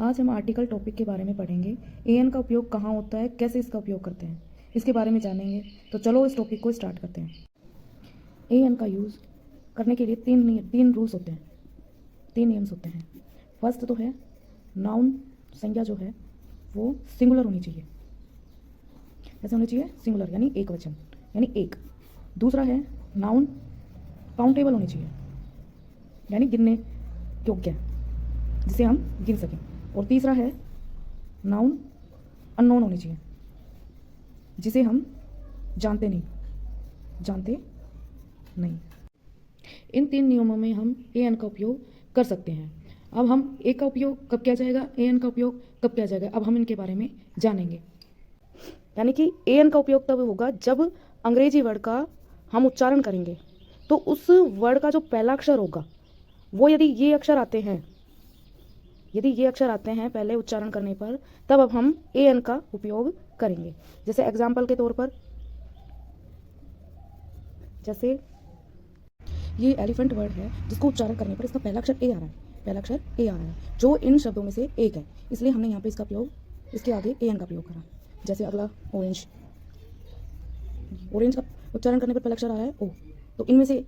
आज हम article topic के बारे में पढ़ेंगे। एन का उपयोग कहाँ होता है, कैसे इसका उपयोग करते हैं, इसके बारे में जानेंगे। तो चलो इस टॉपिक को स्टार्ट करते हैं। एन का यूज़ करने के लिए तीन रूल्स होते हैं, तीन नियम्स होते हैं। फर्स्ट तो है नाउन, संज्ञा जो है वो सिंगुलर होनी चाहिए। कैसे होनी चाहिए? सिंगुलर, यानी एक वचन, यानी एक। दूसरा है नाउन काउंटेबल होनी चाहिए, यानी गिनने योग्य, जिसे हम गिन सकें। और तीसरा है नाउन अननोन होनी चाहिए, जिसे हम जानते नहीं। इन तीन नियमों में हम एन का उपयोग कर सकते हैं। अब हम ए का उपयोग कब किया जाएगा, एन का उपयोग कब किया जाएगा, अब हम इनके बारे में जानेंगे। यानी कि एन का उपयोग तब होगा जब अंग्रेजी वर्ड का हम उच्चारण करेंगे, तो उस वर्ड का जो पहला अक्षर होगा वो यदि ये अक्षर आते हैं पहले उच्चारण करने पर, तब अब हम एन का उपयोग करेंगे। जैसे एग्जाम्पल के तौर पर, जैसे ये एलिफेंट वर्ड है जिसको उच्चारण करने पर इसका पहला अक्षर ए आ रहा है, जो इन शब्दों में से एक है, इसलिए हमने यहाँ पे इसका प्रयोग, इसके आगे एन का प्रयोग करा। जैसे अगला ऑरेंज का उच्चारण करने पर पहला अक्षर आ रहा है ओ, तो इनमें से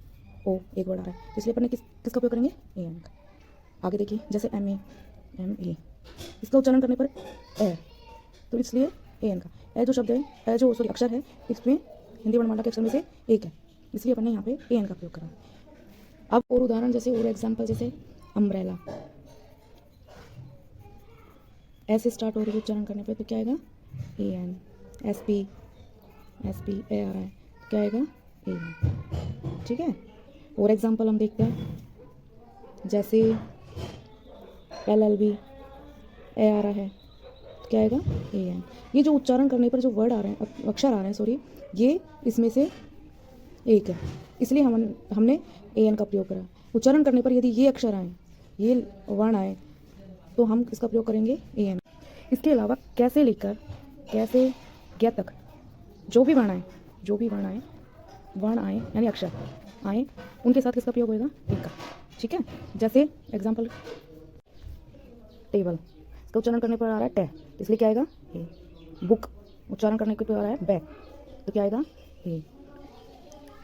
ओ एक वर्ड आ रहा है, इसलिए अपन ने किसका उपयोग करेंगे? एन का। आगे देखिए, जैसे एम ए, इसका उच्चारण करने पर ए, तो इसलिए एन का। ए जो शब्द है, अक्षर है, इसमें हिंदी वर्णमाला के अक्षर में से एक है, इसलिए अपन ने यहाँ पे एन का प्रयोग करा। अब और उदाहरण, जैसे और एग्जाम्पल, जैसे अम्ब्रेला, ऐसे स्टार्ट हो रही है उच्चारण करने पे, तो क्या आएगा? A N. S P A आ रहा है, तो क्या आएगा? A N. ठीक है। और एग्जाम्पल हम देखते हैं, जैसे LLB ए आ रहा है, तो क्या आएगा? A N. ये जो उच्चारण करने पर जो वर्ड आ रहे हैं, अक्षर आ रहे हैं, सॉरी, ये इसमें से एक है, इसलिए हमने ए एन का प्रयोग करा। उच्चारण करने पर यदि ये अक्षर आए, ये वर्ण आए, तो हम इसका प्रयोग करेंगे ए एन। इसके अलावा कैसे लेकर कैसे ज्ञ तक जो भी वर्ण आए यानी अक्षर आए, उनके साथ किसका प्रयोग होगा? ए का। ठीक है। जैसे एग्जाम्पल टेबल, इसका उच्चारण करने पर आ रहा है टे, इसलिए क्या आएगा? ए। बुक उच्चारण करने पर आ रहा है बै, तो क्या आएगा? ए।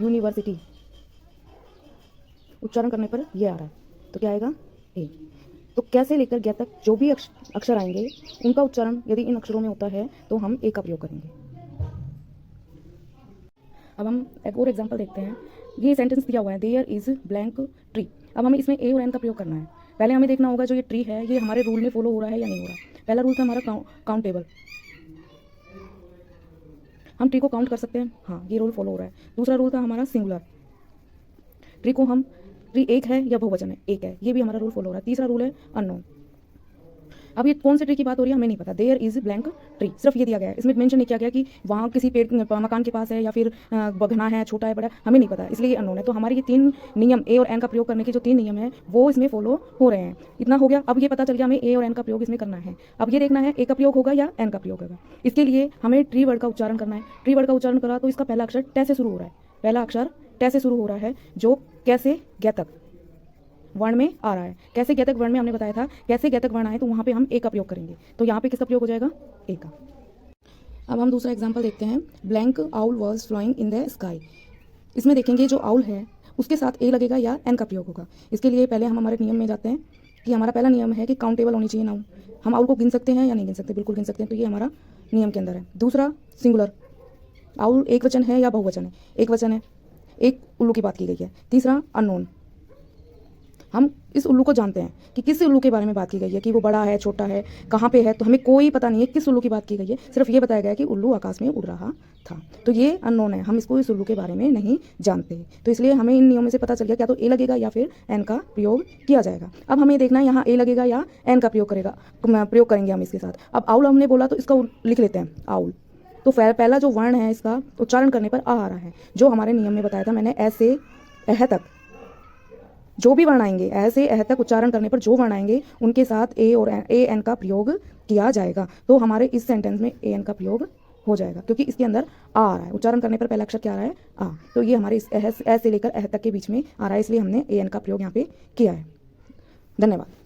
यूनिवर्सिटी उच्चारण करने पर ये आ रहा है, तो क्या आएगा? ए। तो कैसे लेकर ज्ञ तक जो भी अक्षर आएंगे, उनका उच्चारण यदि इन अक्षरों में होता है तो हम ए का प्रयोग करेंगे। अब हम एक और एग्जांपल देखते हैं। ये सेंटेंस दिया हुआ है, देयर इज ब्लैंक ट्री। अब हमें इसमें ए और एन का प्रयोग करना है। पहले हमें देखना होगा जो ये ट्री है, ये हमारे रूल में फॉलो हो रहा है या नहीं हो रहा। पहला रूल था हमारा काउंटेबल, हम ट्री को काउंट कर सकते हैं, हाँ, ये रूल फॉलो हो रहा है। दूसरा रूल था हमारा सिंगुलर, ट्री एक है या बहुवचन है, एक है, ये भी हमारा रूल फॉलो हो रहा है। तीसरा रूल है अननोन। अब ये कौन से ट्री की बात हो रही है हमें नहीं पता, देयर इज ब्लैंक ट्री, सिर्फ ये दिया गया है, इसमें मेंशन नहीं किया गया कि वहाँ किसी पेड़ मकान के पास है या फिर घना है, छोटा है, बड़ा, हमें नहीं पता, इसलिए ये अननोन है। तो हमारे ये तीन नियम, ए और एन का प्रयोग करने के जो तीन नियम है वो इसमें फॉलो हो रहे हैं। इतना हो गया। अब ये पता चल गया हमें ए और एन का प्रयोग इसमें करना है। अब ये देखना है ए का प्रयोग होगा या एन का प्रयोग होगा। इसके लिए हमें ट्री वर्ड का उच्चारण करना है। ट्री वर्ड का उच्चारण करा तो इसका पहला अक्षर टे से शुरू हो रहा है, पहला अक्षर टे से शुरू हो रहा है, जो कैसे ज्ञ तक वर्ण में आ रहा है। कैसे ज्ञ तक वर्ण में हमने बताया था, कैसे ज्ञ तक वर्ण आए तो वहाँ पे हम ए का प्रयोग करेंगे, तो यहाँ पे किसका प्रयोग हो जाएगा? ए का। अब हम दूसरा एग्जांपल देखते हैं, blank owl was flying in the sky. इसमें देखेंगे जो आउल है उसके साथ ए लगेगा या एन का प्रयोग होगा। इसके लिए पहले हम हमारे नियम में जाते हैं कि हमारा पहला नियम है कि काउंटेबल होनी चाहिए नाउन। हम आउल को गिन सकते हैं या नहीं गिन सकते? बिल्कुल गिन सकते हैं, तो ये हमारा नियम के अंदर है। दूसरा सिंगुलर, आउल एक वचन है या बहुवचन है? एक वचन है, एक उल्लू की बात की गई है। तीसरा अननोन, हम इस उल्लू को जानते हैं कि किस उल्लू के बारे में बात की गई है, कि वो बड़ा है, छोटा है, कहाँ पे है, तो हमें कोई पता नहीं है किस उल्लू की बात की गई है, सिर्फ ये बताया गया है कि उल्लू आकाश में उड़ रहा था, तो ये अननोन है, हम इसको इस उल्लू के बारे में नहीं जानते। तो इसलिए हमें इन नियमों से पता चल गया क्या तो ए लगेगा या फिर एन का प्रयोग किया जाएगा। अब हमें देखना है यहाँ ए लगेगा या एन का प्रयोग करेंगे हम इसके साथ। अब आउल हमने बोला तो इसका लिख लेते हैं आउल। तो पहला जो वर्ण है इसका उच्चारण करने पर आ रहा है, जो हमारे नियम में बताया था मैंने, ऐसे एह तक जो भी वर्ण आएंगे, ऐसे एह तक उच्चारण करने पर जो वर्ण आएंगे उनके साथ ए और ए एन का प्रयोग किया जाएगा। तो हमारे इस सेंटेंस में ए एन का प्रयोग हो जाएगा, क्योंकि इसके अंदर आ रहा है, उच्चारण करने पर पहला अक्षर क्या आ रहा है? आ। तो ये हमारे इस ए से लेकर एह तक के बीच में आ रहा है, इसलिए हमने ए एन का प्रयोग यहाँ पे किया है। धन्यवाद।